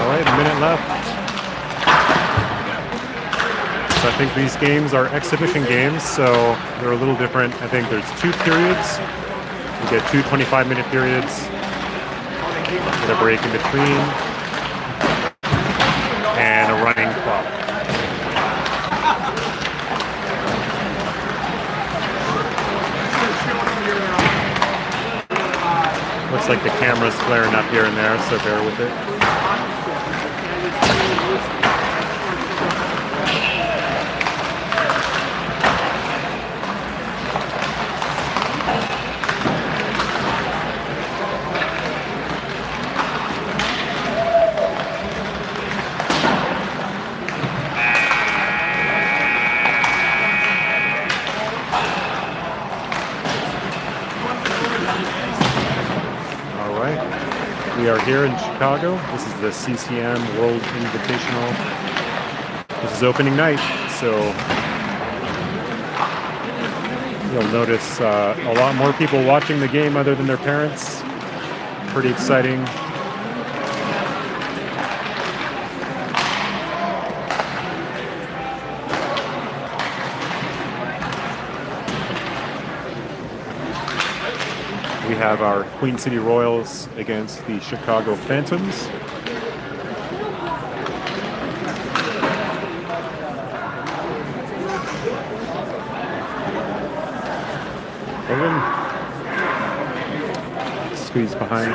right, a minute left. So I think these games are exhibition games, so they're a little different. I think there's 2 periods. You get 2 25-minute periods. Get a break in between. And a running clock. Looks like the camera's flaring up here and there, so bear with it. We are here in Chicago. This is the CCM World Invitational. This is opening night, so you'll notice a lot more people watching the game other than their parents. Pretty exciting. We have our Queen City Royals against the Chicago Phantoms. Owen. Squeeze behind.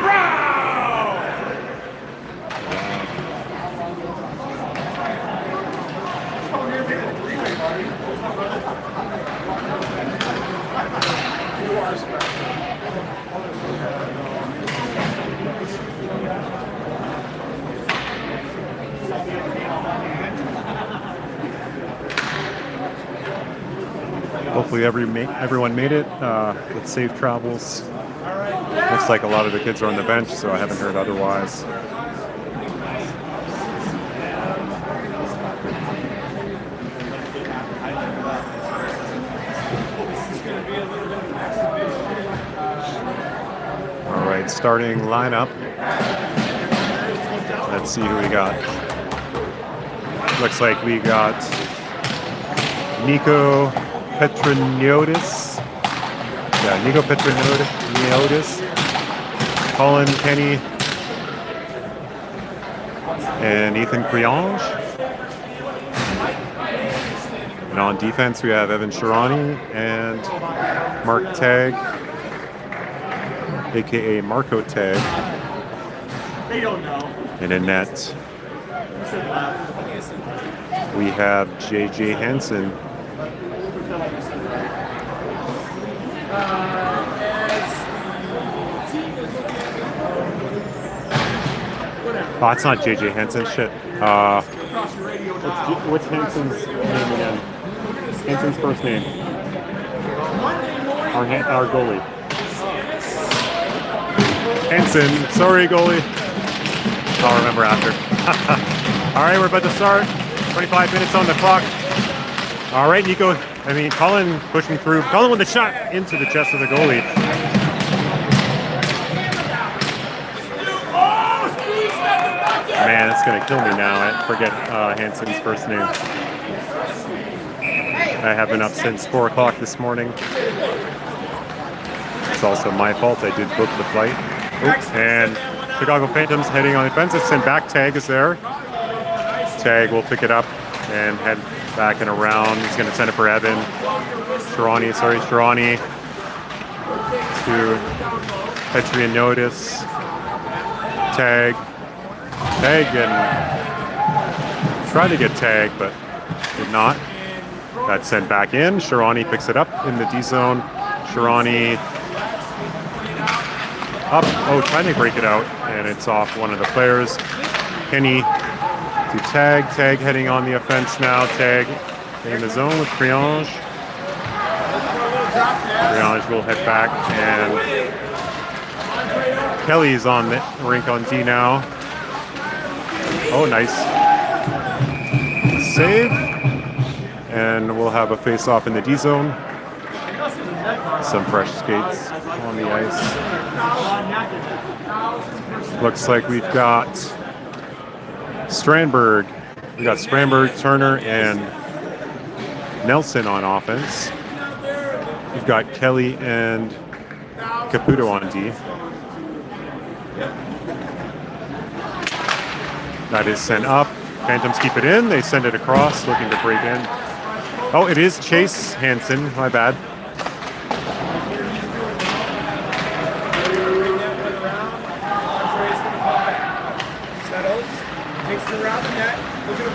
Hopefully everyone made it with safe travels. Looks like a lot of the kids are on the bench, so I haven't heard otherwise. All right, starting lineup. Let's see who we got. Looks like we got Nico Petroniotis. Yeah, Nico Petroniotis. Colin Kenny. And Ethan Criange. And on defense, we have Evan Chaarani and Mark Tagg, aka Marco Tagg. And in net, we have JJ Hansen. Oh, it's not JJ Hansen. Shit. What's Hansen's name again? Hansen's first name. Our goalie. Hansen. Sorry, goalie. I'll remember after. All right, we're about to start. 25 minutes on the clock. All right, Colin pushing through. Colin with the shot into the chest of the goalie. Man, it's going to kill me now. I forget Hansen's first name. I have been up since 4 o'clock this morning. It's also my fault. I did book the flight. Oops. And Chicago Phantoms heading on offensive. Sent back. Tagg is there. Tagg will pick it up and head back and around. He's going to send it for Evan. Chaarani to Petroniotis. Tagg and tried to get Tagg, but did not. That's sent back in. Chaarani picks it up in the D zone. Chaarani up. Oh, trying to break it out, and it's off one of the players. Kenny to Tagg. Tagg heading on the offense now. Tagg in the zone with Criange. Criange will head back, and Kelly's on the rink on D now. Oh, nice save. And we'll have a face-off in the D zone. Some fresh skates on the ice. Looks like we've got Strandberg. We got Strandberg, Turner, and Nelson on offense. We've got Kelly and Caputo on D. That is sent up. Phantoms keep it in. They send it across, looking to break in. Oh, it is Chase Hansen. My bad.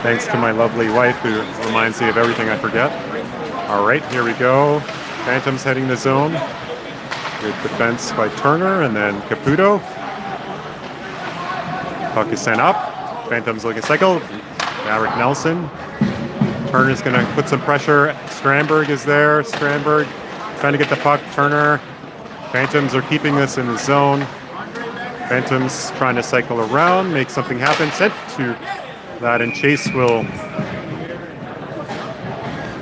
Thanks to my lovely wife who reminds me of everything I forget. All right, here we go. Phantoms heading the zone. Good defense by Turner and then Caputo. Puck is sent up. Phantoms looking cycle. Maverick Nelson. Turner's going to put some pressure. Strandberg is there. Strandberg trying to get the puck. Turner. Phantoms are keeping this in the zone. Phantoms trying to cycle around, make something happen. Sent to that, and Chase will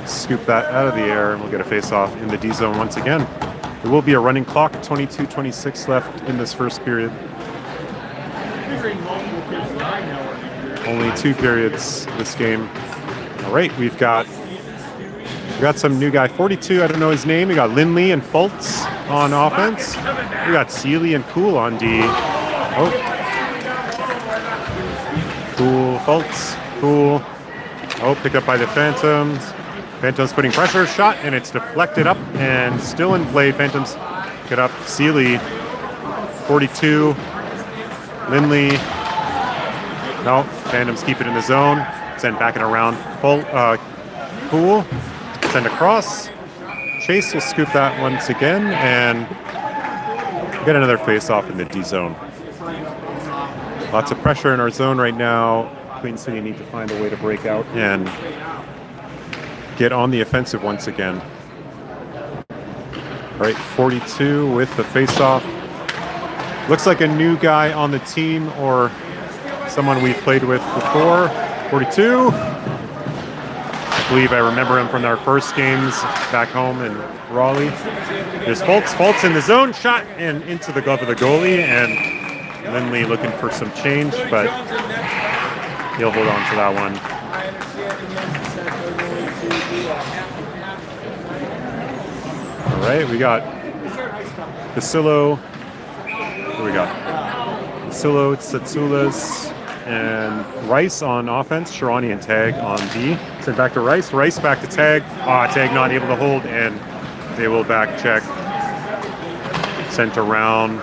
scoop that out of the air, and we'll get a face-off in the D zone once again. There will be a running clock, 22-26 left in this first period. Only 2 periods this game. All right, we got some new guy, 42, I don't know his name. We got Lindley and Fultz on offense. We got Seeley and Cool on D. Oh. Cool, Fultz, Cool. Oh, picked up by the Phantoms. Phantoms putting pressure, shot, and it's deflected up and still in play. Phantoms get up. Seeley, 42. Lindley. No, Phantoms keep it in the zone. Send back and around. Cool. Send across. Chase will scoop that once again and get another face-off in the D zone. Lots of pressure in our zone right now. Queen City need to find a way to break out and get on the offensive once again. All right, 42 with the face-off. Looks like a new guy on the team or someone we've played with before. 42. I believe I remember him from our first games back home in Raleigh. There's Fultz in the zone, shot and into the glove of the goalie, and Lindley looking for some change, but he'll hold on to that one. All right, we got Basillo. What do we got? Basillo, Tsatsulas, and Rice on offense. Chaarani and Tag on D. Send back to Rice. Rice back to Tag. Tag not able to hold, and they will back check. Sent around.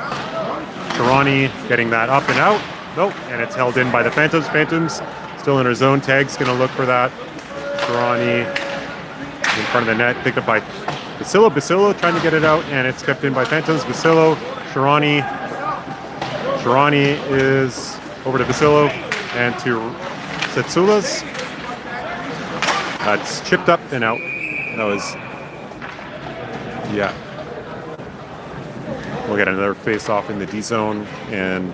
Chaarani getting that up and out. Nope, and it's held in by the Phantoms. Phantoms still in her zone. Tag's going to look for that. Chaarani in front of the net. Picked up by Basillo. Basillo trying to get it out, and it's kept in by Phantoms. Basillo, Chaarani. Chaarani is over to Basillo and to Setsulas. That's chipped up and out. That was, yeah. We'll get another face-off in the D zone, and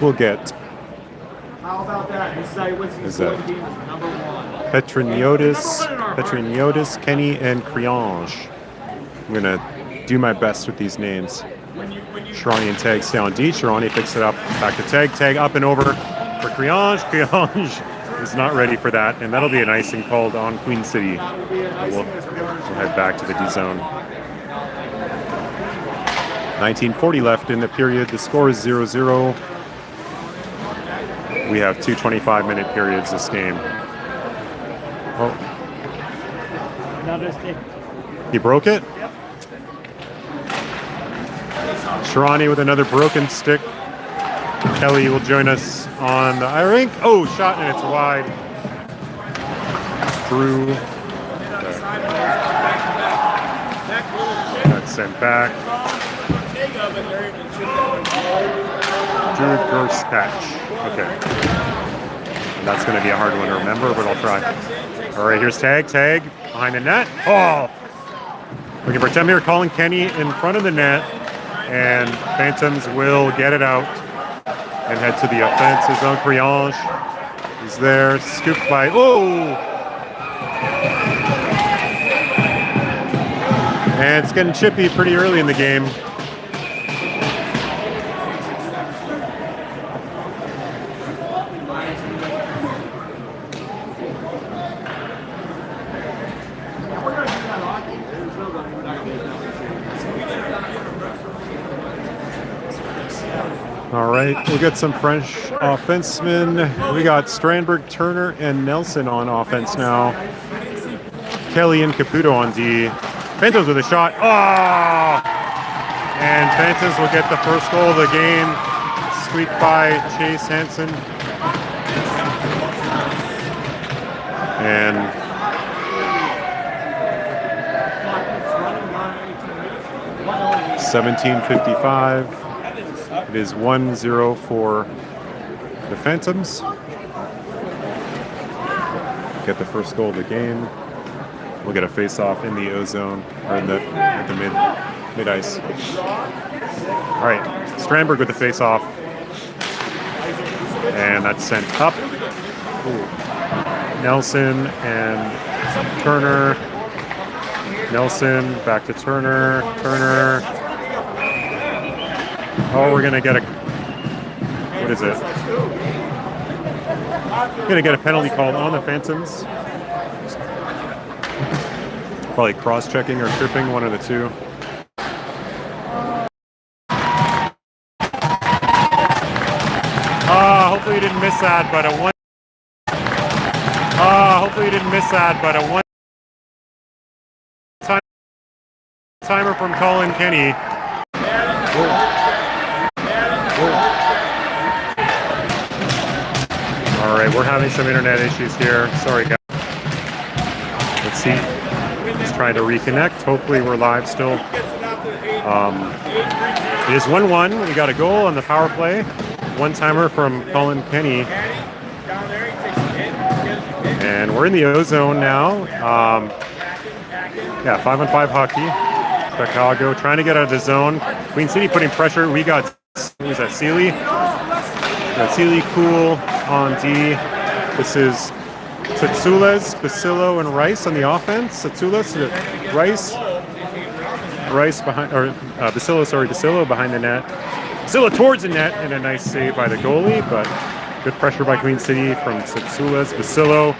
we'll get. How about that? Is that Petroniotis, Kenny, and Criange. I'm gonna do my best with these names. Chaarani and Tag stay on D. Chaarani picks it up, back to Tag. Tag up and over for Criange. Criange is not ready for that, and that'll be an icing called on Queen City. We'll head back to the D zone. 19:40 left in the period. The score is 0-0. We have 2 25-minute periods this game. Oh. He broke it? Yep. Chaarani with another broken stick. Kelly will join us on the eye rink. Oh, shot, and it's wide. Drew. That's sent back. Drew Gerspatch. Okay. And that's going to be a hard one to remember, but I'll try. All right, here's Tag. Tag behind the net. Oh! Looking for Tim here, calling Kenny in front of the net. And Phantoms will get it out and head to the offensive zone. Criange is there, scooped by, oh! And it's getting chippy pretty early in the game. right, we'll get some French offensemen. We got Strandberg, Turner, and Nelson on offense now. Kelly and Caputo on D. Phantoms with a shot. Oh! And Phantoms will get the first goal of the game. Squeaked by Chase Hansen. And 17:55. It is 1-0 for the Phantoms. Get the first goal of the game. We'll get a face-off in the O zone, or in the mid ice. All right, Strandberg with the face-off, and that's sent up. Ooh. Nelson and Turner. Nelson back to Turner. Turner. Oh, we're gonna get a. What is it? We're gonna get a penalty called on the Phantoms. Probably cross-checking or tripping, one of the two. Hopefully you didn't miss that, but a one. Hopefully you didn't miss that, but a one-timer from Colin Kenny. All right, we're having some internet issues here. Sorry, guys. Let's see. Just trying to reconnect. Hopefully we're live still. It is 1-1. We got a goal on the power play. One-timer from Colin Kenny. And we're in the O zone now. Yeah, 5-on-5 hockey. Chicago trying to get out of the zone. Queen City putting pressure. We got, who's that, Sealy? Got Sealy, Cool on D. This is Tsatsulas, Basillo, and Rice on the offense. Tsatsulas, Rice behind, or Basillo behind the net. Basillo towards the net, and a nice save by the goalie, but good pressure by Queen City from Tsatsulas. Basillo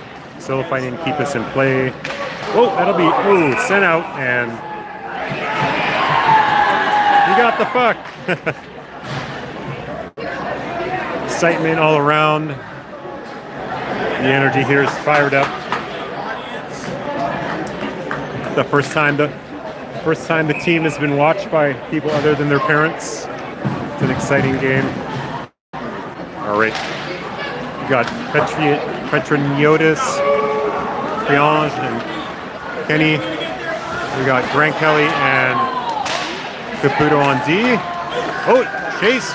fighting to keep us in play. Oh, that'll be, sent out, and he got the puck. Excitement all around. The energy here is fired up. The first time the team has been watched by people other than their parents. It's an exciting game. All right, we got Petroniotis, Priange, and Kenny. We got Grant Kelly and Caputo on D. Oh, Chase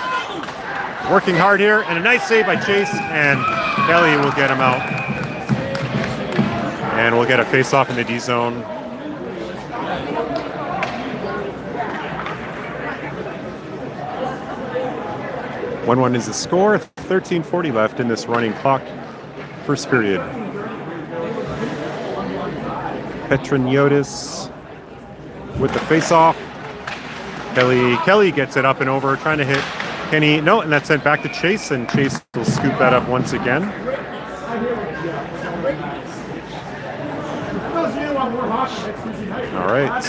working hard here, and a nice save by Chase, and Kelly will get him out. And we'll get a face-off in the D zone. One is the score. 13:40 left in this running clock. First period. Petroniotis with the face-off. Kelly gets it up and over, trying to hit Kenny. No, and that's sent back to Chase, and Chase will scoop that up once again. All right.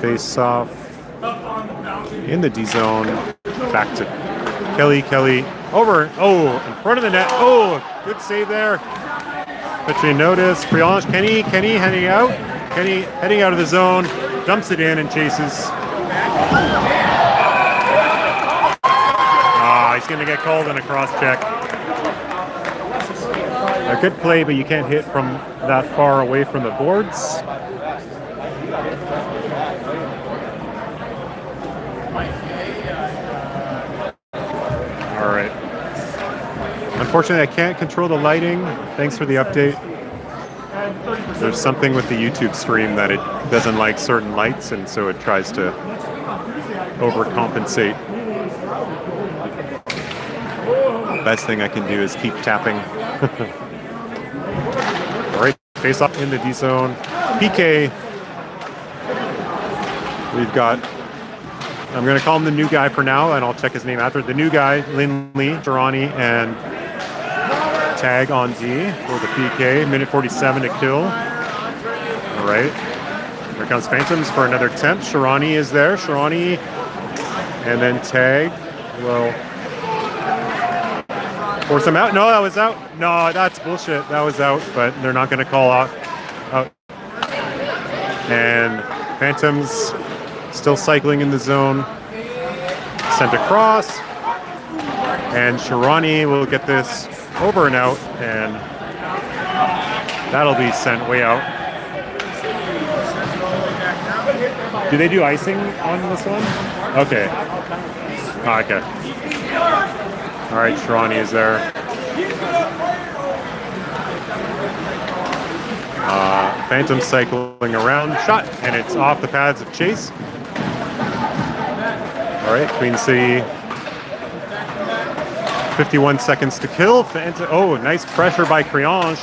Face-off in the D zone. Back to Kelly. Over. Oh, in front of the net. Oh, good save there. Petroniotis, Priange, Kenny heading out. Kenny heading out of the zone, dumps it in and chases. He's going to get called in a cross check. A good play, but you can't hit from that far away from the boards. All right. Unfortunately, I can't control the lighting. Thanks for the update. There's something with the YouTube stream that it doesn't like certain lights, and so it tries to overcompensate. Best thing I can do is keep tapping. All right, face off in the D zone. PK. We've got, I'm going to call him the new guy for now, and I'll check his name after. The new guy, Lindley, Chaarani, and Tag on D for the PK. Minute 47 to kill. All right. Here comes Phantoms for another attempt. Chaarani is there. Chaarani, and then tag will force him out. No, that was out. No, that's bullshit. That was out, but they're not going to call out. And Phantoms still cycling in the zone. Sent across. And Chaarani will get this over and out, and that'll be sent way out. Do they do icing on this one? Okay. Oh, okay. All right, Chaarani is there. Phantom cycling around, shot, and it's off the pads of Chase. All right, Queen City. 51 seconds to kill. Oh, nice pressure by Creange.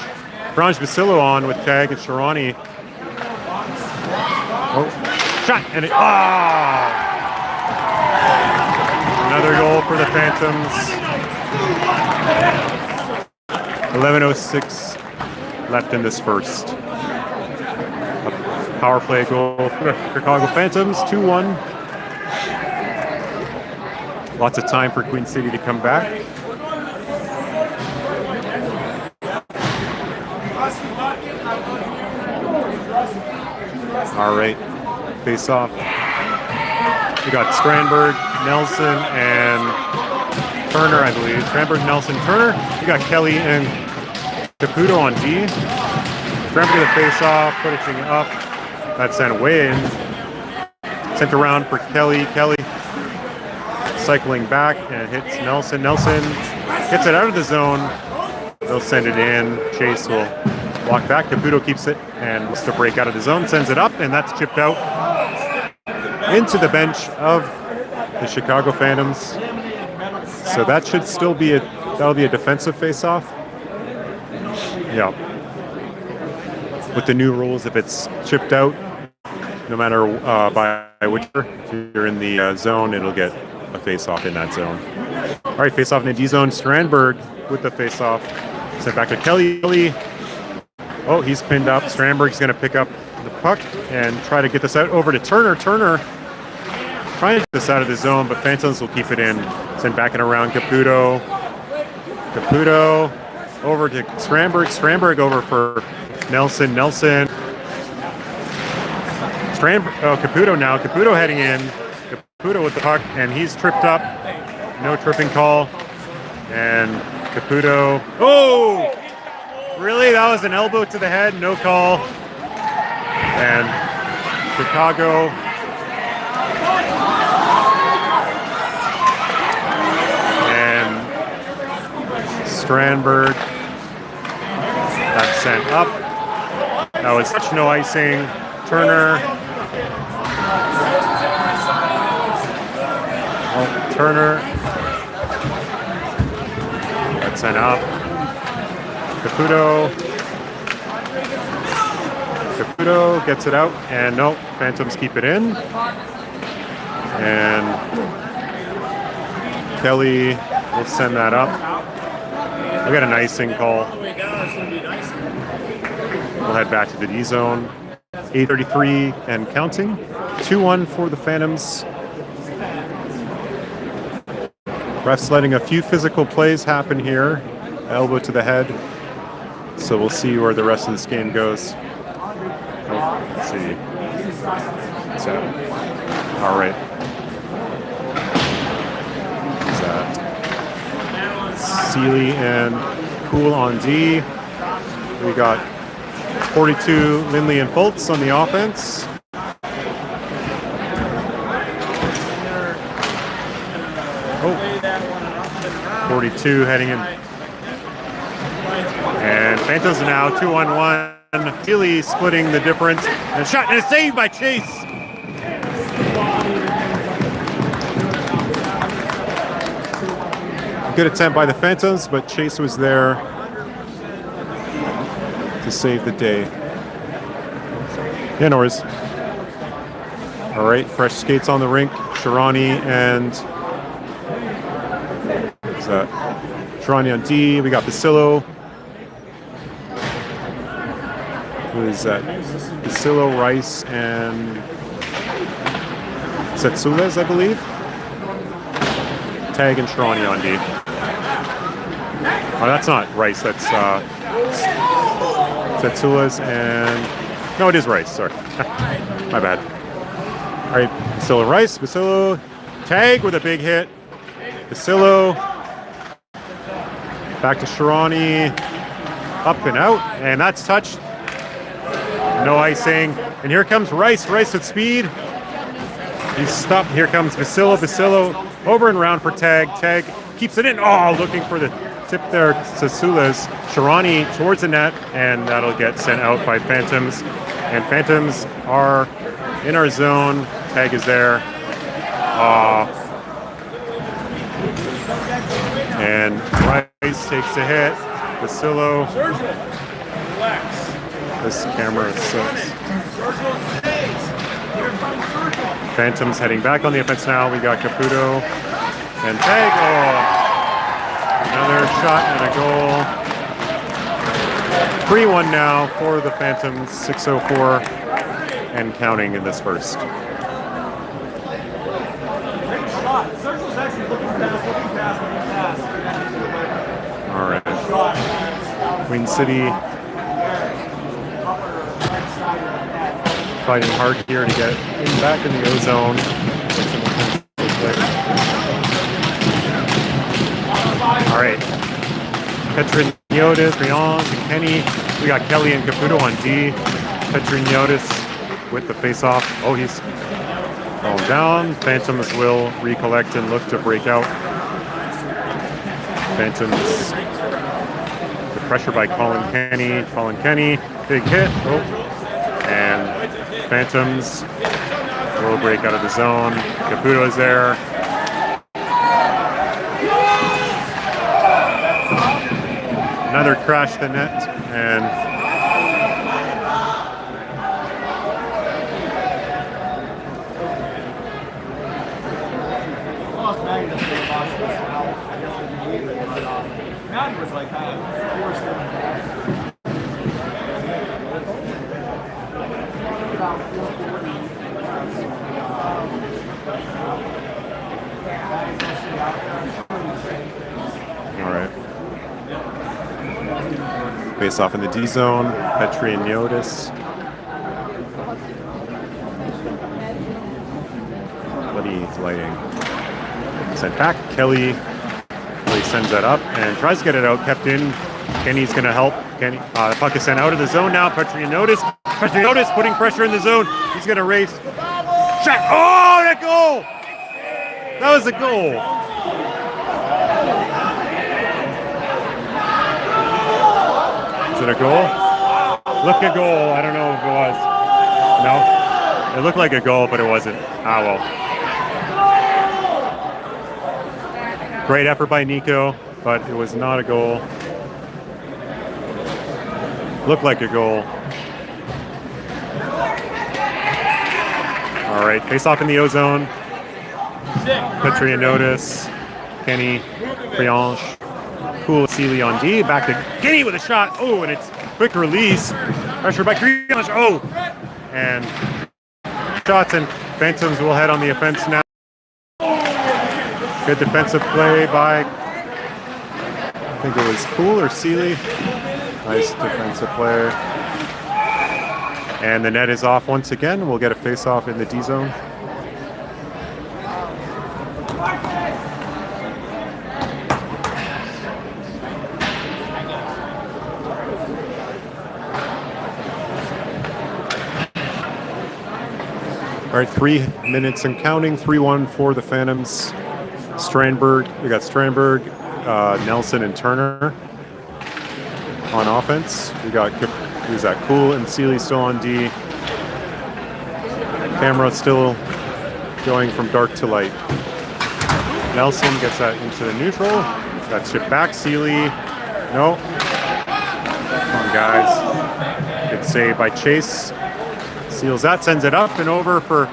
Creange Basillo on with tag and Chaarani. Oh, shot, and it, another goal for the Phantoms. 11:06 left in this first. A power play goal for the Chicago Phantoms, 2-1. Lots of time for Queen City to come back. All right, face off. We got Strandberg, Nelson, and Turner, I believe. Strandberg, Nelson, Turner. We got Kelly and Caputo on D. Strandberg to the face off, pushing it up. That's sent away in. Sent around for Kelly. Kelly cycling back and hits Nelson. Nelson gets it out of the zone. They'll send it in. Chase will walk back. Caputo keeps it and wants to break out of the zone. Sends it up, and that's chipped out into the bench of the Chicago Phantoms. So that should still be that'll be a defensive face-off. Yeah. With the new rules, if it's chipped out, no matter by which, if you're in the zone, it'll get a face-off in that zone. All right, face-off in the D zone. Strandberg with the face-off. Sent back to Kelly. Oh, he's pinned up. Strandberg's going to pick up the puck and try to get this out over to Turner. Turner trying to get this out of the zone, but Phantoms will keep it in. Send back and around Caputo. Caputo over to Strandberg. Strandberg over for Nelson. Nelson. Caputo now. Caputo heading in. Caputo with the puck, and he's tripped up. No tripping call. And Caputo. Oh! Really? That was an elbow to the head. No call. And Chicago. And Strandberg. That's sent up. That was such no icing. Turner. Oh, Turner. That's sent up. Caputo gets it out, and no, Phantoms keep it in. And Kelly will send that up. We got an icing call. We'll head back to the D zone. 8:33 and counting. 2-1 for the Phantoms. Refs letting a few physical plays happen here. Elbow to the head. So we'll see where the rest of this game goes. Oh, let's see. So, all right. What's that? Seeley and Poole on D. We got 42 Lindley and Fultz on the offense. Oh, 42 heading in. And Phantoms now 2-on-1. Seeley splitting the difference. And a shot and a save by Chase. Good attempt by the Phantoms, but Chase was there to save the day. Yeah, no worries. All right, fresh skates on the rink. Chaarani and Chaarani on D. We got Basillo. Who is that? Basillo, Rice, and Setsules, I believe. Tag and Chaarani on D. Oh, that's not Rice. That's Setsules and... No, it is Rice. Sorry. My bad. All right, Basillo, Rice. Basillo, tag with a big hit. Basillo, back to Chaarani, up and out, and that's touched. No icing. And here comes Rice. Rice with speed. He's stopped. Here comes Basillo. Basillo over and around for tag. Tag keeps it in. Oh, looking for the tip there. Sasulas. Chaarani towards the net, and that'll get sent out by Phantoms. And Phantoms are in our zone. Tag is there. And Rice takes a hit. Basillo. This camera sucks. Phantoms heading back on the offense now. We got Caputo and tag. Oh, another shot and a goal. 3-1 now for the Phantoms. 6:04 and counting in this first. All right. Queen City fighting hard here to get back in the O-zone. All right. Petrignotis, Rions, and Kenny. We got Kelly and Caputo on D. Petrignotis with the face-off. Oh, he's falling down. Phantoms will recollect and look to break out. Phantoms, the pressure by Colin Kenny. Colin Kenny, big hit. Oh, and Phantoms will break out of the zone. Caputo is there. Another crash the net, and all right. Face off in the D zone. Petri and Neotis. Bloody lighting. Sent back. Kelly sends that up and tries to get it out. Kept in. Kenny's going to help. Kenny. The puck is sent out of the zone now. Petri and Neotis. Petri and Neotis putting pressure in the zone. He's going to race. Shot. Oh, that goal! That was a goal. Is it a goal? Look a goal. I don't know if it was. No? It looked like a goal, but it wasn't. Ah, well. Great effort by Nico, but it was not a goal. Looked like a goal. All right, face off in the O-zone. Petrignotis, Kenny, Priange. Cool, Sealy on D. Back to Kenny with a shot. Oh, and it's quick release. Pressure by Priange. Oh, and shots, and Phantoms will head on the offense now. Good defensive play by, I think it was Cool or Sealy. Nice defensive player. And the net is off once again. We'll get a face-off in the D zone. All right, 3 minutes and counting. 3-1 for the Phantoms. Strandberg, we got Strandberg, Nelson, and Turner on offense. We got, who's that? Cool and Sealy still on D. Camera still going from dark to light. Nelson gets that into the neutral. That's shipped back. Sealy, no. Come on, guys. Good save by Chase. Seals that, sends it up and over for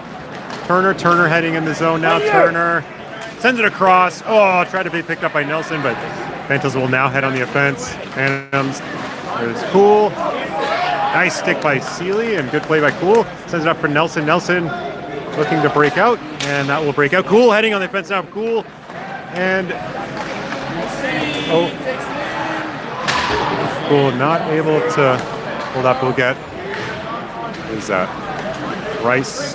Turner. Turner heading in the zone now. Turner sends it across. Oh, tried to be picked up by Nelson, but Phantoms will now head on the offense. Phantoms, there's Cool. Nice stick by Seeley and good play by Cool. Sends it up for Nelson. Nelson looking to break out, and that will break out. Cool heading on the fence now. Cool. And Cool not able to hold up. We'll get, what is that? Rice.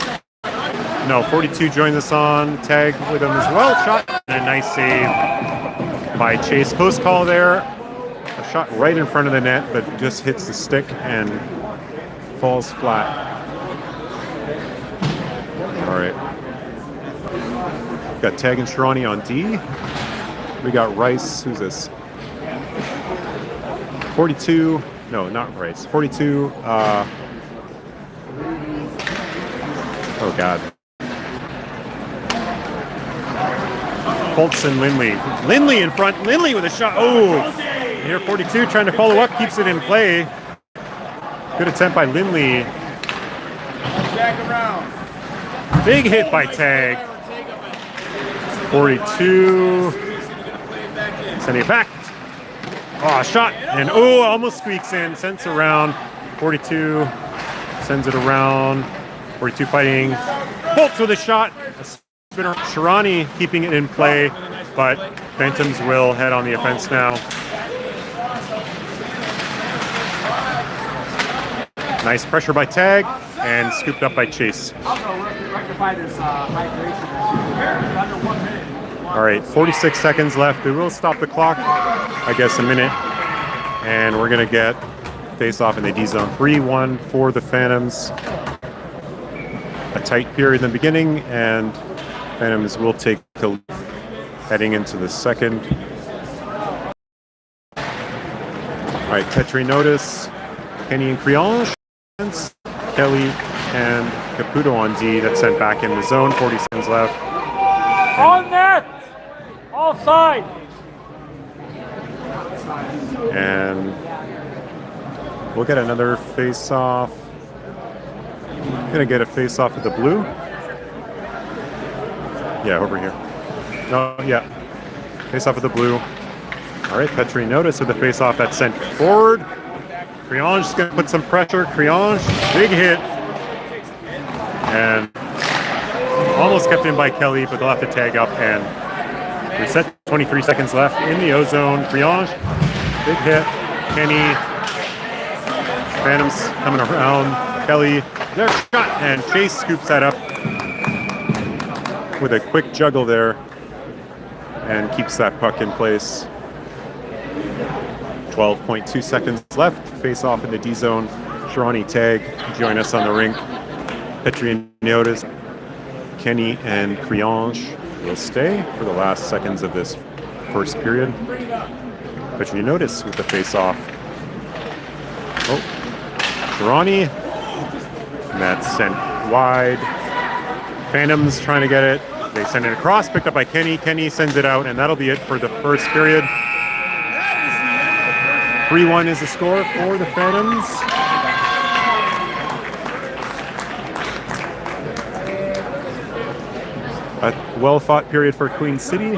No, 42 joins us on. Tag with him as well. Shot. And a nice save by Chase. Close call there. A shot right in front of the net, but just hits the stick and falls flat. All right. Got Tag and Chaarani on D. We got Rice. Who's this? 42. No, not Rice. 42. Oh, God. Colts and Lindley. Lindley in front. Lindley with a shot. Oh! Here, 42 trying to follow up. Keeps it in play. Good attempt by Lindley. Big hit by Tag. 42. Sending it back. Oh, shot. And almost squeaks in. Sends around. 42. Sends it around. 42 fighting. Bolts with a shot. A spinner. Chaarani keeping it in play, but Phantoms will head on the offense now. Nice pressure by Tag and scooped up by Chase. All right, 46 seconds left. We will stop the clock, I guess, a minute. And we're going to get face off in the D zone. 3-1 for the Phantoms. A tight period in the beginning, and Phantoms will take the lead heading into the second. All right, Petri notice. Kenny and Criange. Kelly and Caputo on D. That's sent back in the zone. 40 seconds left. On net! Offside! And we'll get another face-off. Gonna get a face-off with the blue. Yeah, over here. No, yeah. Face-off with the blue. All right, Petri notice with the face-off that's sent forward. Criange is going to put some pressure. Criange, big hit. And almost kept in by Kelly, but they'll have to tag up and reset. 23 seconds left in the O-zone. Criange, big hit. Kenny, Phantoms coming around. Kelly, their shot, and Chase scoops that up with a quick juggle there and keeps that puck in place. 12.2 seconds left. Face off in the D zone. Chaarani Tag join us on the rink. Petri notice. Kenny and Criange will stay for the last seconds of this first period. Petri notice with the face off. Oh, Chaarani. And that's sent wide. Phantoms trying to get it. They send it across, picked up by Kenny. Kenny sends it out, and that'll be it for the first period. 3-1 is the score for the Phantoms. A well-fought period for Queen City.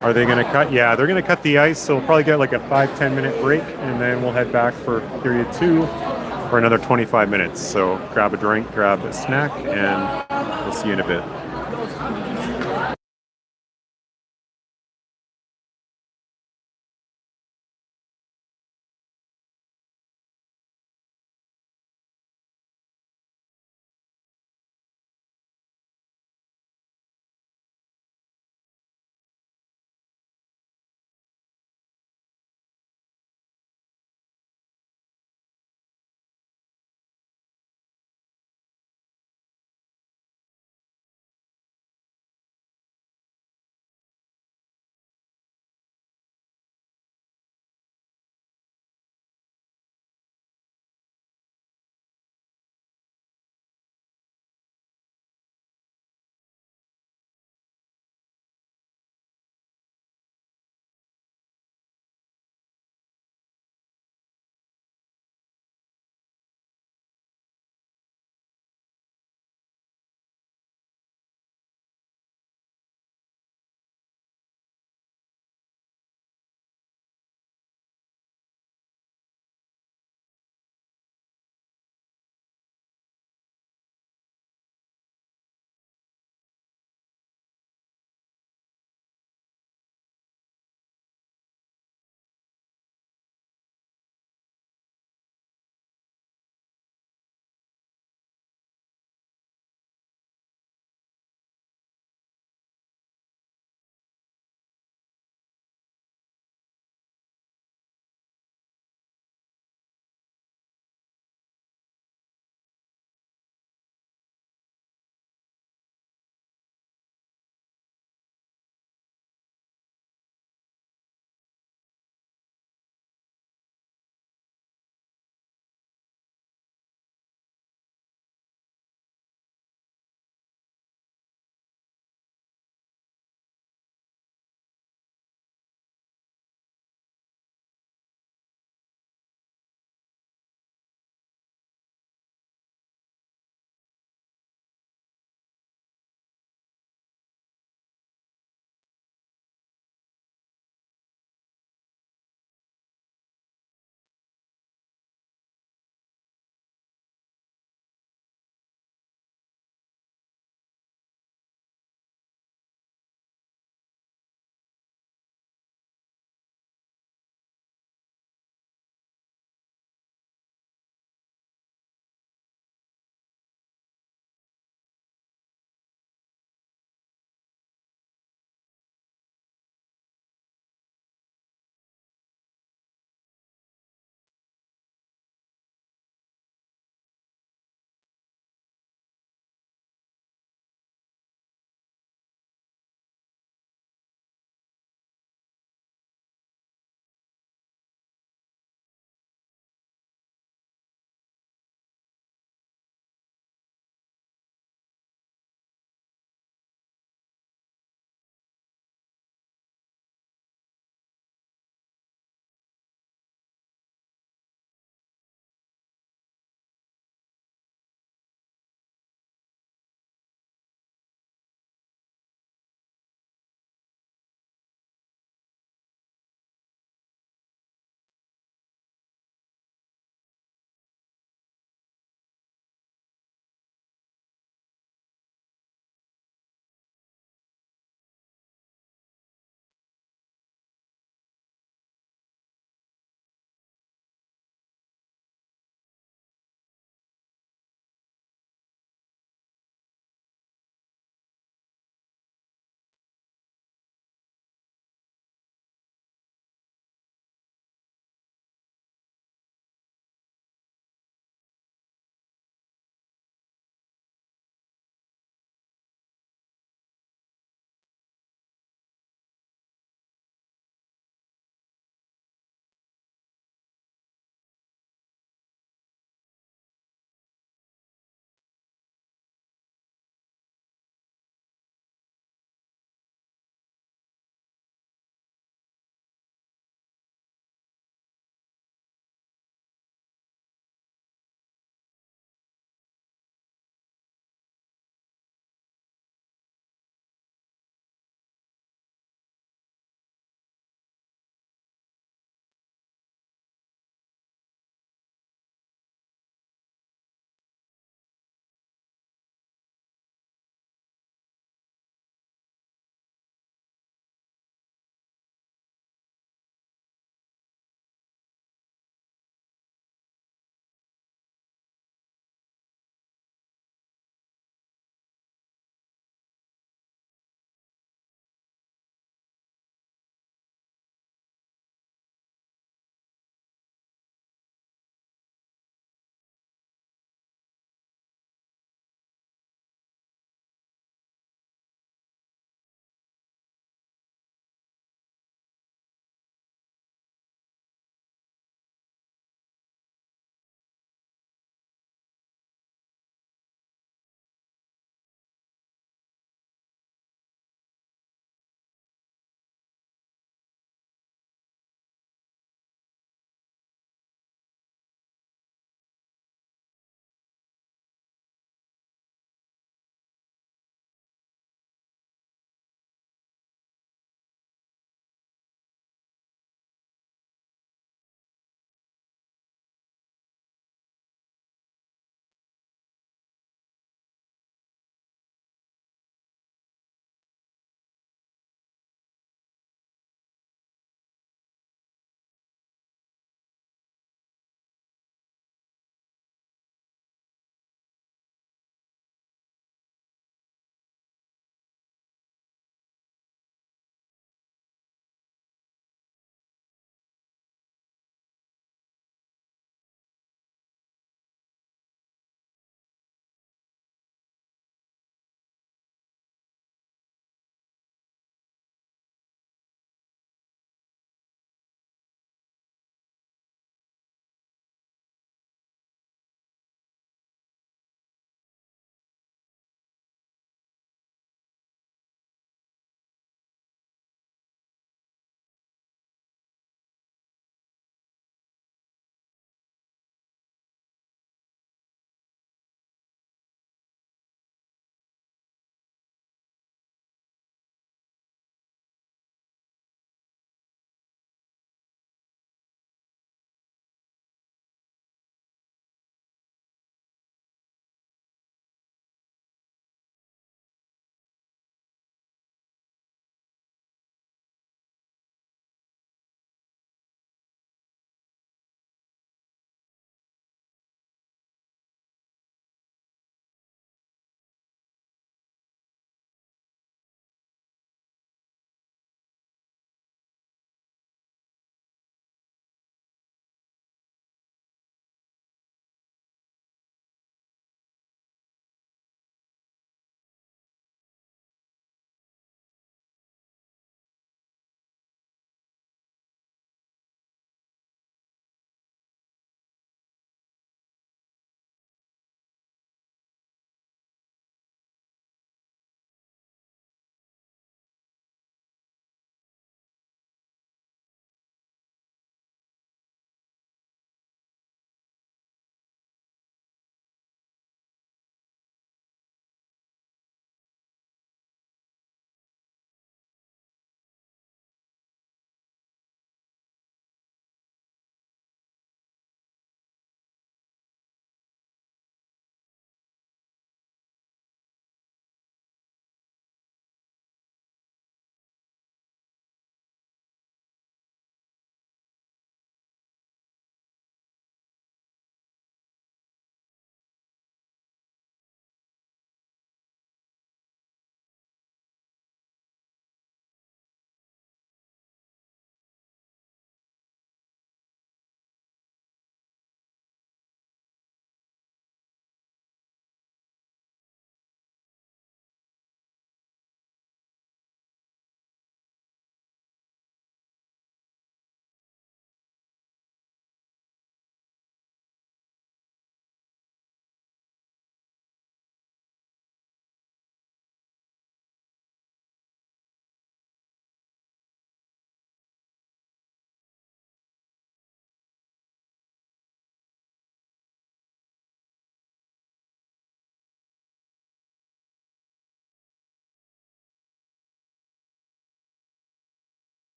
Are they going to cut? Yeah, they're going to cut the ice, so we'll probably get like a 5-10 minute break, and then we'll head back for period 2 for another 25 minutes. So grab a drink, grab a snack, and we'll see you in a bit.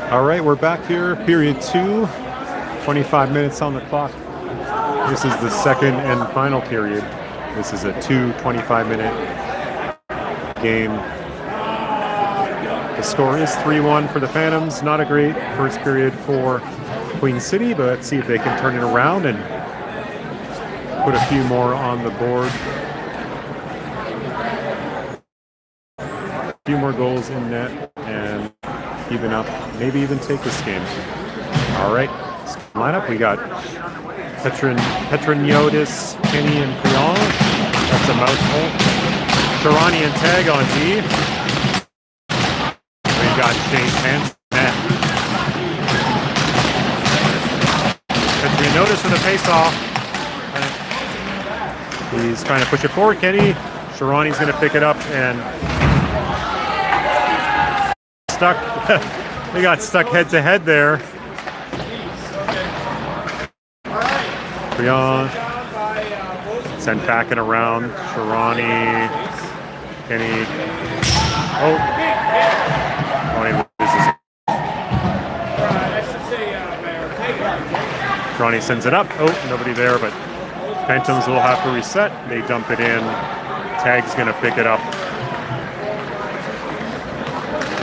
All right, we're back here, period 2. 25 minutes on the clock. This is the second and final period. This is a 25-minute game. The score is 3-1 for the Phantoms. Not a great first period for Queen City, but let's see if they can turn it around and put a few more on the board. A few more goals in net and even up, maybe even take this game. All right, lineup, we got Petroniotis, Kenny, and Prion. That's a mouthful. Chaarani and Tag on D. We got Shane Pants. Petroniotis with a face-off. He's trying to push it forward. Kenny. Chaarani's going to pick it up and stuck. They got stuck head-to-head there. Prion sent back and around. Chaarani, Kenny. Oh, he loses it. Chaarani sends it up. Oh, nobody there, but Phantoms will have to reset. They dump it in. Tag's going to pick it up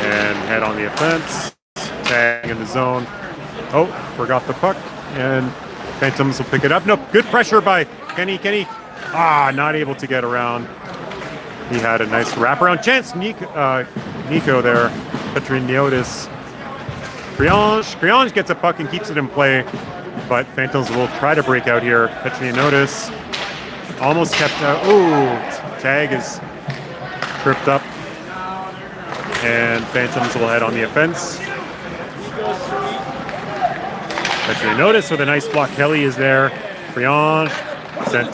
and head on the offense. Tag in the zone. Oh, forgot the puck. And Phantoms will pick it up. No, good pressure by Kenny. Kenny, not able to get around. He had a nice wraparound chance. Nico there. Petroniotis. Crionge gets a puck and keeps it in play, but Phantoms will try to break out here. Petroniotis almost kept out. Ooh, Tag is tripped up, and Phantoms will head on the offense. Petroniotis with a nice block. Kelly is there. Crionge sent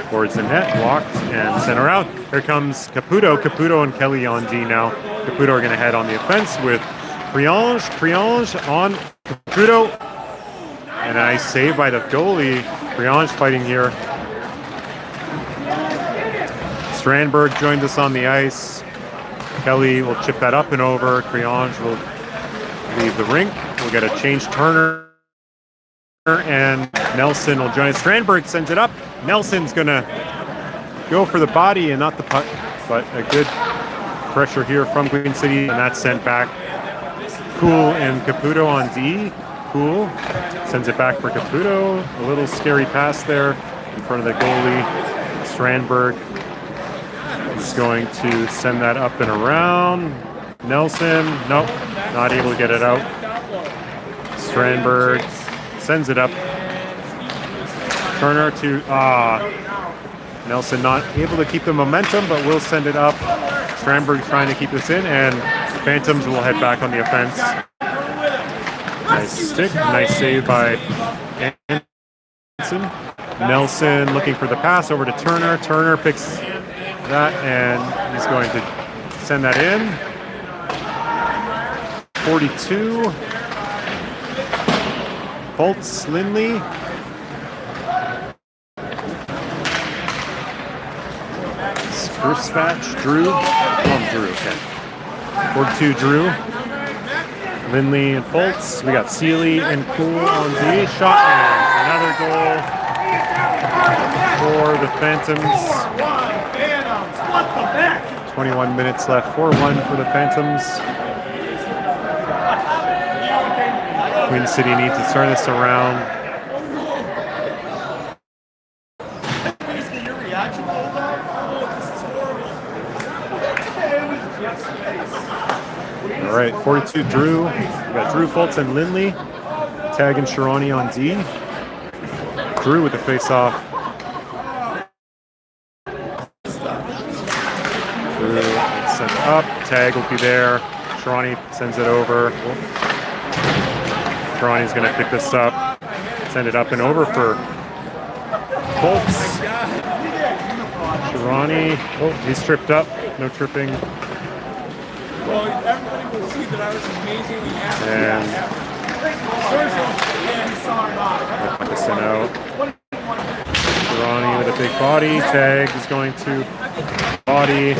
towards the net, blocked, and sent around. Here comes Caputo. Caputo and Kelly on D now. Caputo are going to head on the offense with Crionge. Crionge on Caputo. And a nice save by the goalie. Crionge fighting here. Strandberg joins us on the ice. Kelly will chip that up and over. Crionge will leave the rink. We'll get a change. Turner and Nelson will join us. Strandberg sends it up. Nelson's going to go for the body and not the puck, but a good pressure here from Queen City, and that's sent back. Cool and Caputo on D. Cool sends it back for Caputo. A little scary pass there in front of the goalie. Strandberg is going to send that up and around. Nelson, nope, not able to get it out. Strandberg sends it up. Turner to Nelson not able to keep the momentum, but will send it up. Strandberg trying to keep this in, and Phantoms will head back on the offense. Nice stick, nice save by Nelson. Nelson looking for the pass over to Turner. Turner picks that, and he's going to send that in. 42. Fultz, Lindley. Spatch, Drew. Drew, okay. 42, Drew. Lindley and Fultz. We got Seeley and Cool on D. Shot and another goal for the Phantoms. 21 minutes left. 4-1 for the Phantoms. Queen City needs to turn this around. All right, 42, Drew. We got Drew, Fultz, and Lindley. Tag and Chaarani on D. Drew with the face-off. Drew sent up. Tag will be there. Chaarani sends it over. Chaarani's going to pick this up. Send it up and over for Fultz. Chaarani. Oh, he's tripped up. No tripping. Well, everybody will see that I was amazingly happy. And this out. Chaarani with a big body. Tag is going to body.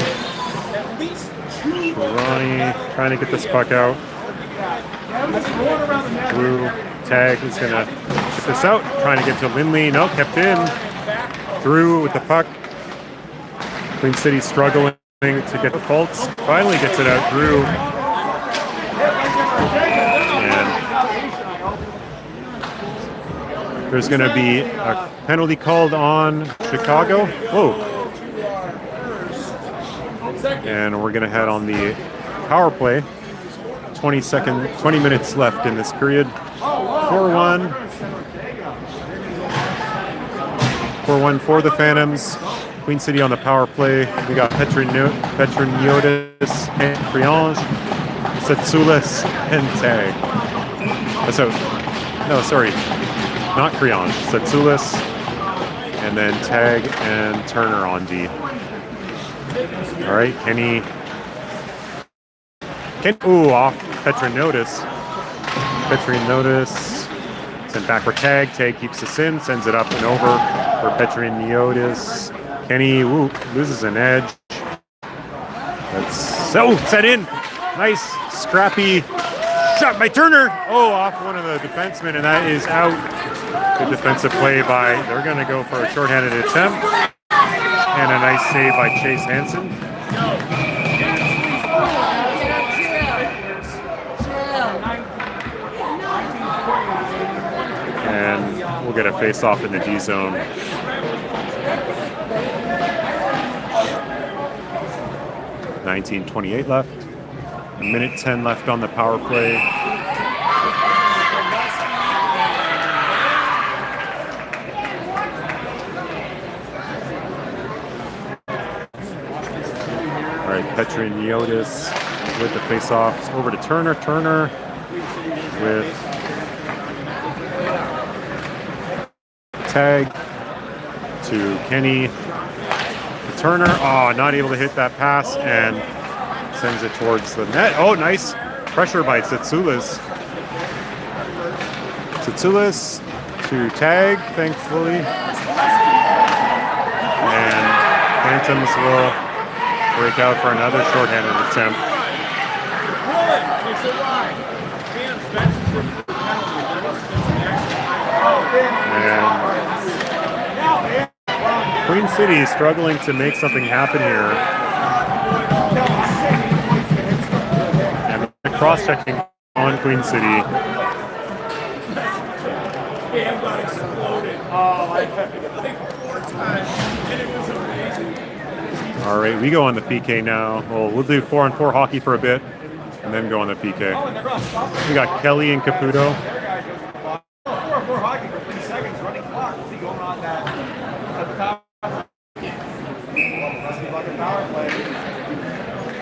Chaarani trying to get this puck out. Drew, tag is gonna get this out, trying to get to Lindley. No, kept in. Drew with the puck. Queen City struggling to get the Colts. Finally gets it out. Drew. And there's going to be a penalty called on Chicago. Whoa. And we're going to head on the power play. 20 minutes left in this period. 4-1. 4-1 for the Phantoms. Queen City on the power play. We got Petroniotis, Criange, Satsoulis, and Tag. So, no, sorry, not Criange. Satsoulis, and then Tag and Turner on D. All right, Kenny. Ooh, off Petroniotis. Sent back for Tag. Tag keeps this in, sends it up and over for Petroniotis. Kenny loses an edge. That's set in. Nice, scrappy shot by Turner. Oh, off one of the defensemen, and that is out. Good defensive play by. They're going to go for a shorthanded attempt, and a nice save by Chase Hansen. And we'll get a face-off in the D zone. 19:28 left. A minute 10 left on the power play. All right, Petroniotis with the face-offs over to Turner. Turner with Tag to Kenny. Turner, not able to hit that pass and sends it towards the net. Oh, nice pressure by Satsoulis. Satsoulis to Tag, thankfully. And Phantoms will break out for another shorthanded attempt. And Queen City is struggling to make something happen here. And the cross-checking on Queen City. Bam got exploded. Like 4 times. And it was amazing. All right, we go on the PK now. We'll do 4-on-4 hockey for a bit and then go on the PK. We got Kelly and Caputo. 4-4 hockey for 3 seconds, running clock. We'll be going on that at the top.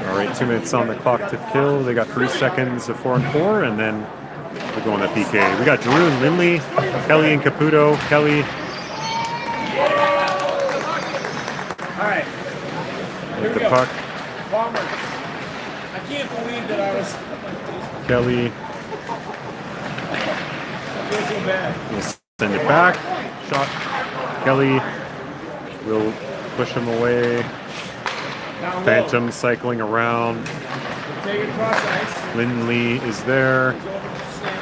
All right, 2 minutes on the clock to kill. They got 3 seconds of 4-on-4, and then we go on the PK. We got Drew and Lindley, Kelly and Caputo. Kelly. All right. With the puck. Bombers. I can't believe that I was. Kelly. I feel so bad. We'll send it back. Shot. Kelly will push him away. Phantom cycling around. Take it across ice. Lindley is there.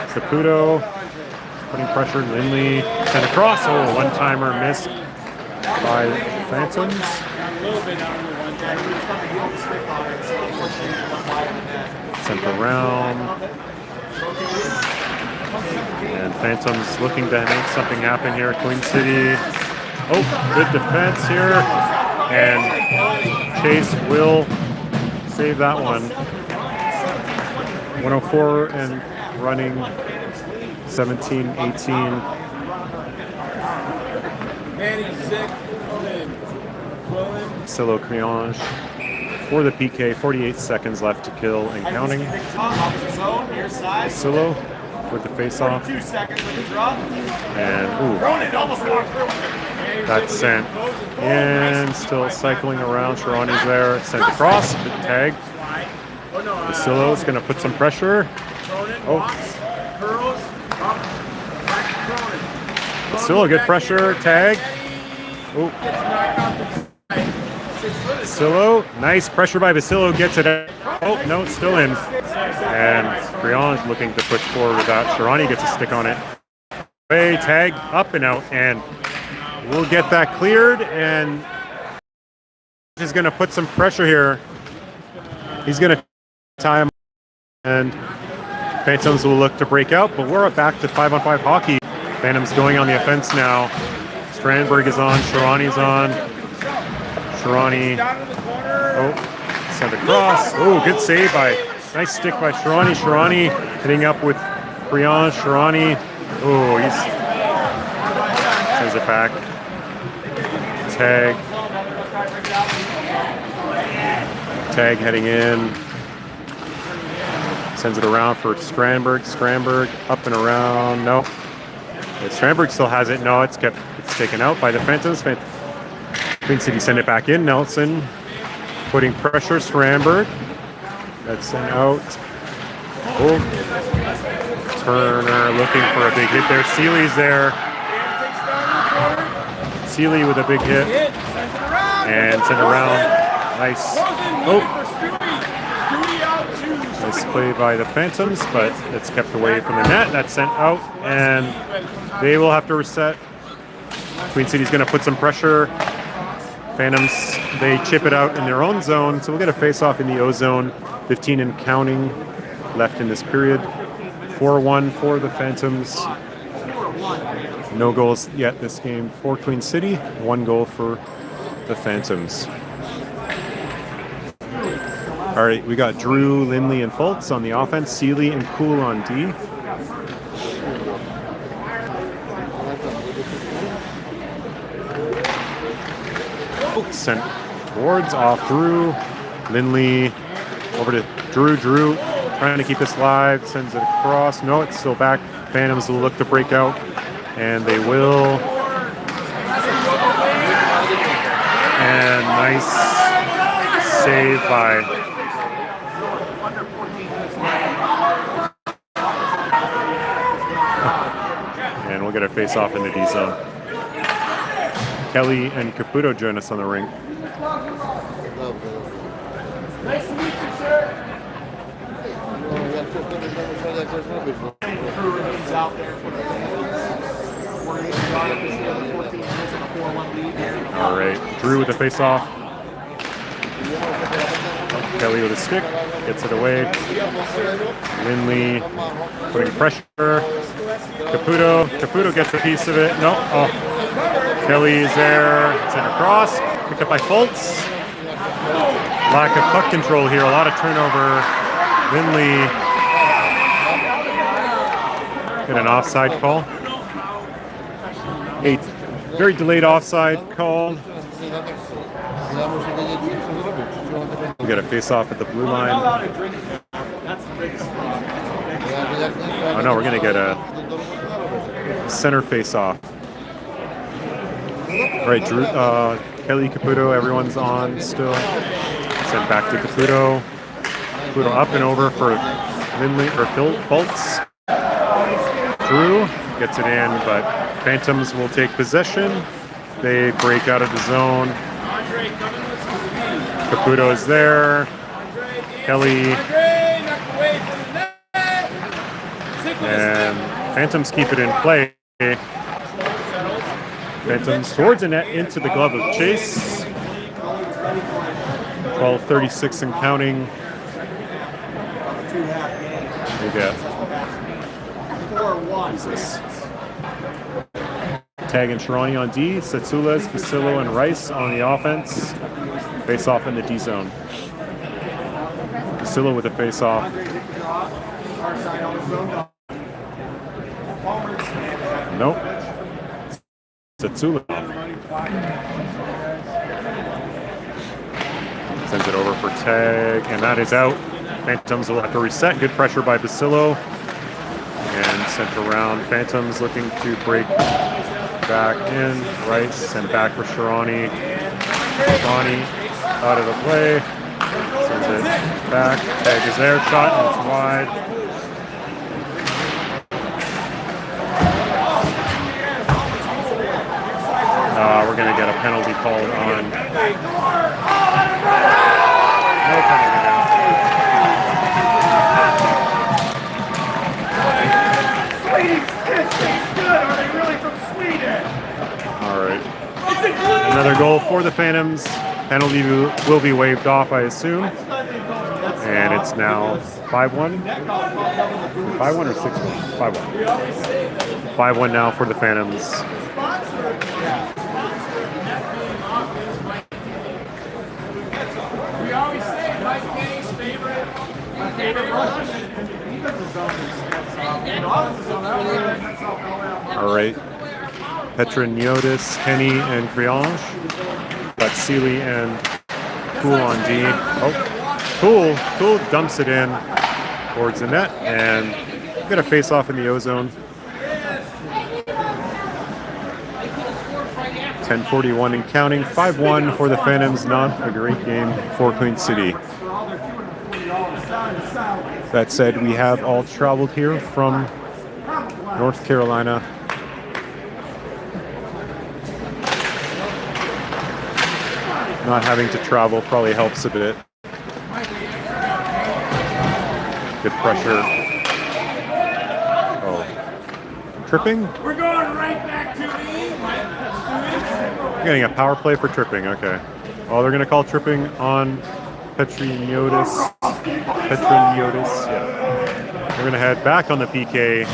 Caputo putting pressure. Lindley sent across. Oh, one-timer missed by Phantoms. A little bit out of the one time. Sent around. And Phantoms looking to make something happen here. Queen City. Oh, good defense here. And Chase will save that one. 104 and running 17-18. Manny's sick. Silo Criange for the PK. 48 seconds left to kill and counting. Silo with the face-off. 2 seconds with the drop. And that's sent in. Still cycling around. Chaarani's there. Sent across. Good tag. Basilo's going to put some pressure. Oh. Basilo, good pressure. Tag. Oh. Basilo. Nice pressure by Basilo. Gets it out. Oh, no, it's still in. And Brian's looking to push forward with that. Chaarani gets a stick on it. Way tag up and out, and we'll get that cleared. And he's going to put some pressure here. He's going to tie him, and Phantoms will look to break out. But we're back to 5-on-5 hockey. Phantoms going on the offense now. Strandberg is on. Chaarani's on. Chaarani. Oh, sent across. Oh, good save by. Nice stick by Chaarani. Chaarani hitting up with Brian. Chaarani. Oh, he's sends it back. Tag. Tag heading in. Sends it around for Strandberg. Strandberg up and around. No. Strandberg still has it. No, it's taken out by the Phantoms. Queen City send it back in. Nelson putting pressure. Strandberg. That's sent out. Oh. Turner looking for a big hit there. Seeley's there. Seeley with a big hit. And sent around. Nice. Oh. Nice play by the Phantoms, but it's kept away from the net. That's sent out, and they will have to reset. Queen City's going to put some pressure. Phantoms, they chip it out in their own zone, so we'll get a face-off in the O zone. 15 and counting left in this period. 4-1 for the Phantoms. No goals yet this game for Queen City. 1 goal for the Phantoms. All right, we got Drew, Lindley, and Fultz on the offense. Seeley and Cool on D. Sent towards off Drew. Lindley over to Drew. Drew trying to keep this live. Sends it across. No, it's still back. Phantoms will look to break out, and they will. And nice save by. And we'll get a face-off in the D zone. Kelly and Caputo join us on the ring. Nice to meet you, sir. He's out there for the 14 minutes in a 4-1 lead. All right, Drew with the face-off. Kelly with a stick, gets it away. Lindley putting pressure. Caputo gets a piece of it. No, oh. Kelly is there, sent across, picked up by Fultz. Lack of puck control here, a lot of turnover. Lindley get an offside call. A very delayed offside call. We got a face-off at the blue line. Oh no, we're gonna get a center face-off. All right, Drew, Kelly, Caputo, everyone's on still. Sent back to Caputo. Caputo up and over for Lindley or Fultz. Drew gets it in, but Phantoms will take possession. They break out of the zone. Caputo is there. Kelly. And Phantoms keep it in play. Phantoms towards the net into the glove of Chase. 12:36 and counting. We get Jesus. Tag and Chaarani on D. Setsulas, Vasillo, and Rice on the offense. Face off in the D zone. Vasillo with a face off. Nope. Setsula sends it over for Tag, and that is out. Phantoms will have to reset. Good pressure by Vasillo. And sent around. Phantoms looking to break back in. Rice and back for Chaarani. Chaarani out of the play. Sends it back. Tag is there. Shot, and it's wide. We're going to get a penalty called on. No penalty now. goal for the Phantoms. Penalty will be waived off, I assume. And it's now 5-1. 5-1 or 6-1? 5-1. 5-1 now for the Phantoms. We always say Mike Kenny's favorite All right. Petroniottis, Henny, and Criange. Got Seeley and Poole on D. Oh, Poole dumps it in towards the net, and get a face-off in the O-zone. 10:41 and counting. 5-1 for the Phantoms. Not a great game for Queen City. That said, we have all traveled here from North Carolina. Not having to travel probably helps a bit. Good pressure. Oh. Tripping? We're going right back to me. Getting a power play for tripping, okay. Oh, they're going to call tripping on Petrioniotis. Yeah. We're going to head back on the PK,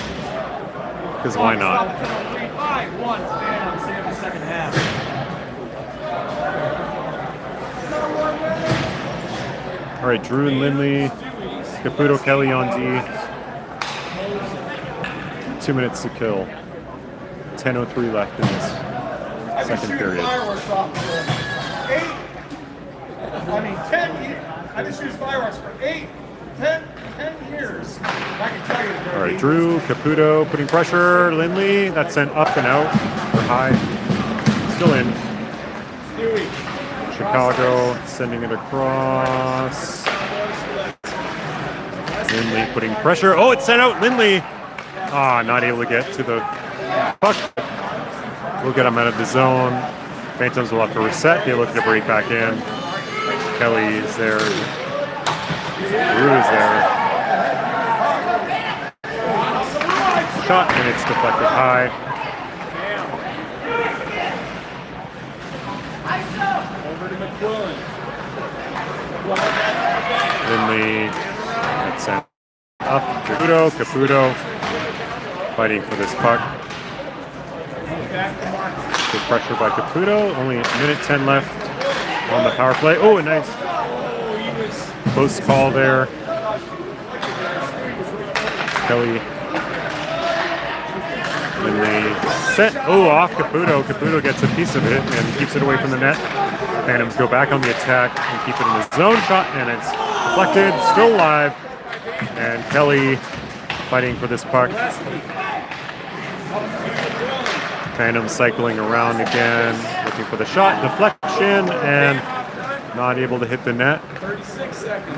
because why not? 3-5-1 stand on Sam's second half. All right, Drew and Lindley, Caputo, Kelly on D. 2 minutes to kill. 10:03 left in this second period. Fireworks off for 10 I've been shooting fireworks for 10 years. I can tell you. All right, Drew, Caputo putting pressure. Lindley, that's sent up and out or high. Still in. Chicago sending it across. Lindley putting pressure. Oh, it's sent out. Lindley. Not able to get to the puck. We'll get him out of the zone. Phantoms will have to reset. They look to break back in. Kelly is there. Drew is there. Shot, and it's deflected high. Lindley, that's sent up. Caputo fighting for this puck. Good pressure by Caputo. Only a minute 10 left on the power play. Oh, a nice close call there. Kelly. Lindley set. Oh, off Caputo. Caputo gets a piece of it and keeps it away from the net. Phantoms go back on the attack and keep it in the zone shot, and it's deflected, still live. And Kelly fighting for this puck. Phantom cycling around again, looking for the shot, deflection, and not able to hit the net.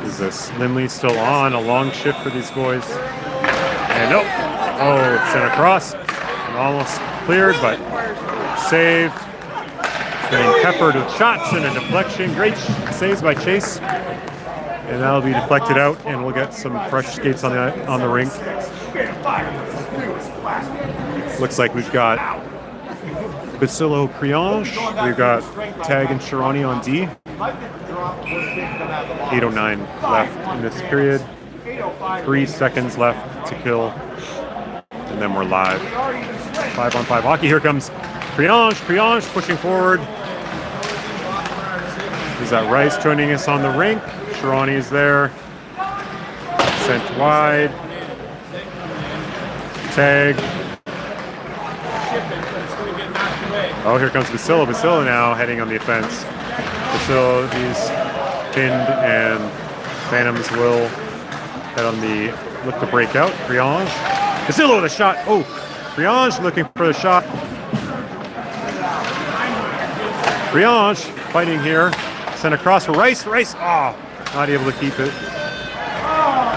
Is this Lindley still on? A long shift for these boys. And nope. Oh, it's sent across. And almost cleared, but saved. Getting peppered with shots and a deflection. Great saves by Chase. And that'll be deflected out, and we'll get some fresh skates on the rink. Looks like we've got Basilio Criange. We've got Tag and Chaarani on D. 8:09 left in this period. 3 seconds left to kill. And then we're live. 5-on-5 hockey. Here comes Criange pushing forward. Is that Rice joining us on the rink? Chaarani is there. Sent wide. Tag. Oh, here comes Basilio. Basilio now heading on the offense. Basilio is pinned, and Phantoms will head on the look to break out. Criange. Basilio with a shot. Oh, Criange looking for the shot. Criange fighting here. Sent across for Rice. Rice, not able to keep it.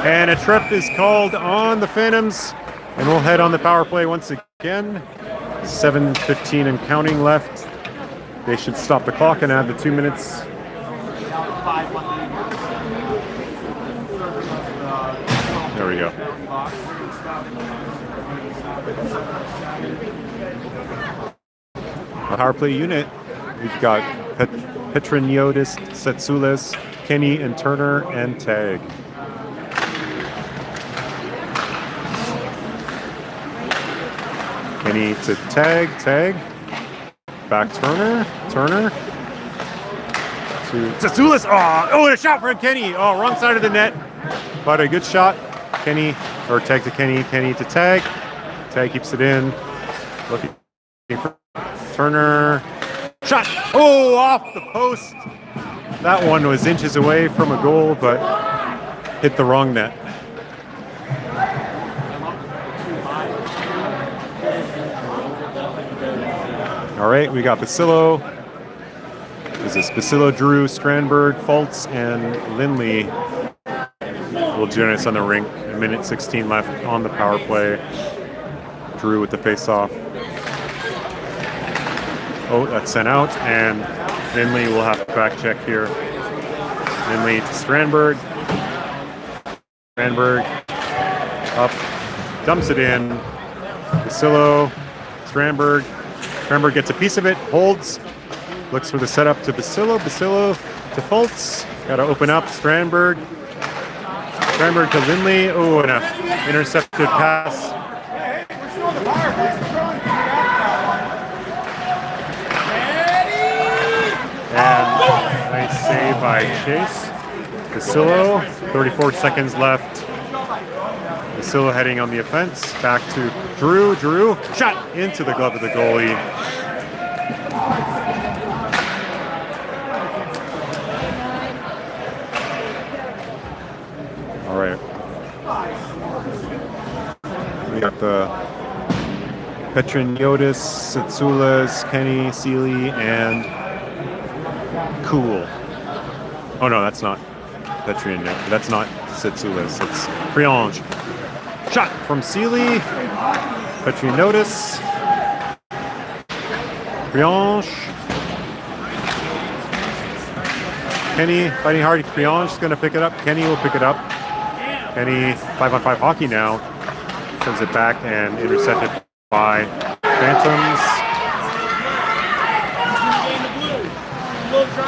And a trip is called on the Phantoms. And we'll head on the power play once again. 7:15 and counting left. They should stop the clock and add the 2 minutes. There we go. A power play unit We've got Petroniotis, Setsulis, Kenny, and Turner, and tag. Kenny to tag. Back Turner. To Setsulis. Oh, and a shot for Kenny. Oh, wrong side of the net. But a good shot. Kenny, or tag to Kenny. Kenny to tag. Tag keeps it in. Looking for Turner. Shot. Oh, off the post. That one was inches away from a goal, but hit the wrong net. All right, we got Basillo. This is Basillo, Drew, Strandberg, Fultz, and Lindley will join us on the rink. A minute 16 left on the power play. Drew with the face-off. Oh, that's sent out, and Lindley will have to back check here. Lindley to Strandberg. Strandberg up, dumps it in. Basillo, Strandberg. Strandberg gets a piece of it, holds, looks for the setup to Basillo. Basillo to Fultz. Got to open up. Strandberg to Lindley. Oh, and an intercepted pass. And nice save by Chase. Basillo, 34 seconds left. Basillo heading on the offense. Back to Drew. Drew, shot into the glove of the goalie. All right. We got the Petroniotis, Setsulas, Kenny, Seeley, and Cool. Oh no, that's not Petroniotis. That's not Setsulas. It's Criange. Shot from Seeley. Petroniotis. Criange. Kenny fighting hard. Criange is going to pick it up. Kenny will pick it up. Kenny 5-on-5 hockey now. Sends it back and intercepted by Phantoms.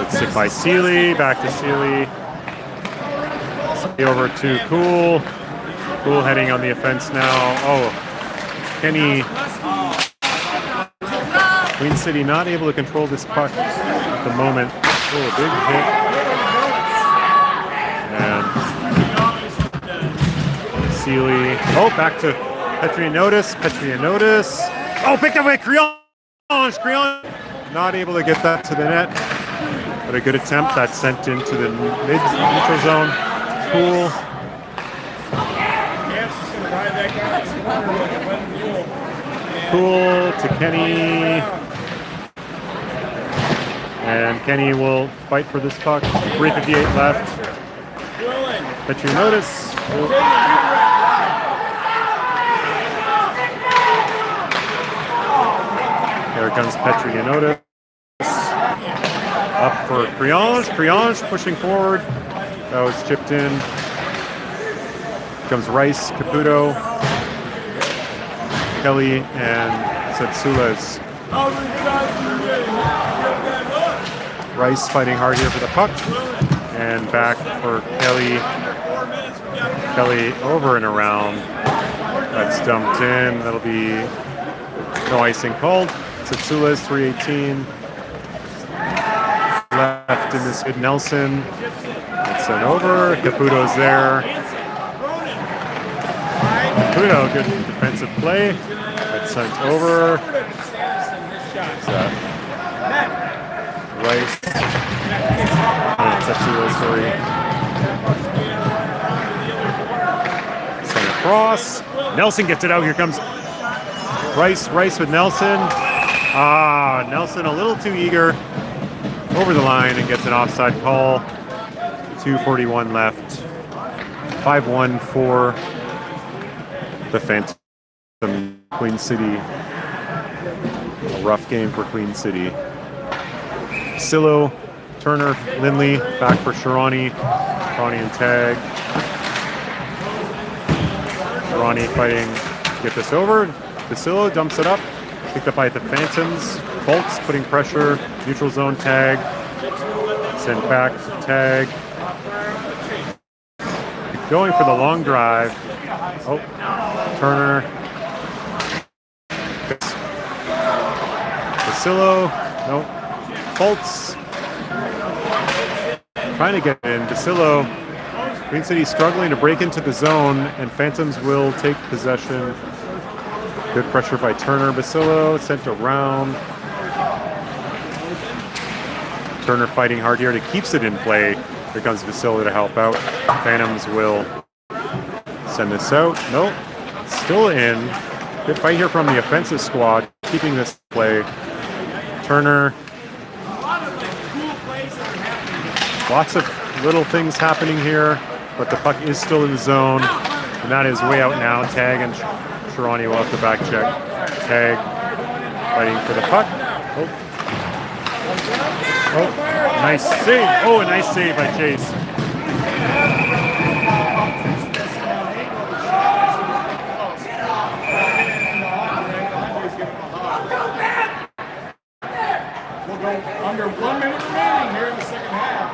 It's hit by Seeley. Back to Seeley. Over to Cool. Cool heading on the offense now. Oh, Kenny. Queen City not able to control this puck at the moment. Oh, a big hit. And Seeley. Oh, back to Petroniotis. Oh, picked up by Criange. Not able to get that to the net. But a good attempt. That's sent into the neutral zone. Cool. Cool to Kenny. And Kenny will fight for this puck. 3:58 left. Petroniotis. Here comes Petroniotis. Up for Criange. Criange pushing forward. That was chipped in. Here comes Rice, Caputo, Kelly, and Setsulas. Rice fighting hard here for the puck. And back for Kelly. Kelly over and around. That's dumped in. That'll be no icing called. Setsulas, 3:18. Left in this mid Nelson. It's sent over. Caputo's there. Caputo, good defensive play. It's sent over. Rice. Setsulas, sorry. Sent across. Nelson gets it out. Here comes Rice with Nelson. Nelson a little too eager. Over the line and gets an offside call. 2:41 left. 5-1 for the Phantom Queen City. A rough game for Queen City. Basillo, Turner, Lindley, back for Chaarani. Chaarani and tag. Chaarani fighting to get this over. Basillo dumps it up. Picked up by the Phantoms. Bolts putting pressure, neutral zone tag, send back tag. Going for the long drive. Oh, Turner. Basillo. Nope. Bolts. Trying to get in. Basillo. Queen City struggling to break into the zone, and Phantoms will take possession. Good pressure by Turner. Basillo sent around. Turner fighting hard here to keeps it in play. Here comes Basillo to help out. Phantoms will send this out. Nope. Still in. Good fight here from the offensive squad, keeping this play. Turner. Lots of little things happening here, but the puck is still in the zone, and that is way out now. Tag and Chaarani will have to back check. Tag fighting for the puck. Oh, nice save. Oh, a nice save by Chase. We'll go under 1 minute remaining here in the second half.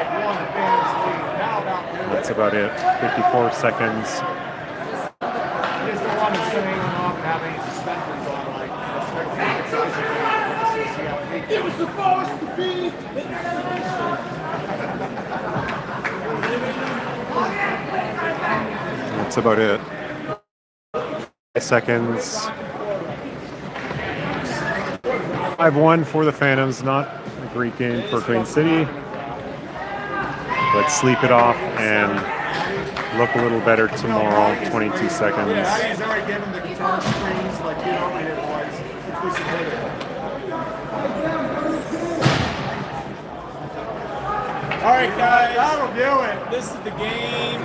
5-1 fans lead. Now about That's about it. 54 seconds. I just don't want to send anyone off and have any suspenders on, like, It was supposed to be. That's about it. 5 seconds. 5-1 for the Phantoms. Not a great game for Queen City. Let's sleep it off and look a little better tomorrow. 22 seconds. Yeah, he's already given the guitar strings like you over here, boys. If we should hit it. All right, guys. That'll do it. This is the game.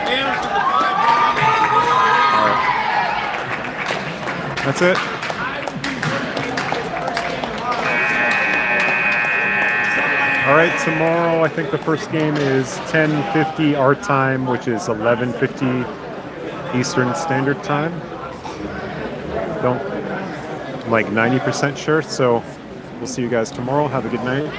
And for the 5-1. That's it. All right, tomorrow I think the first game is 10:50 our time, which is 11:50 Eastern Standard Time. I'm like 90% sure, so we'll see you guys tomorrow. Have a good night.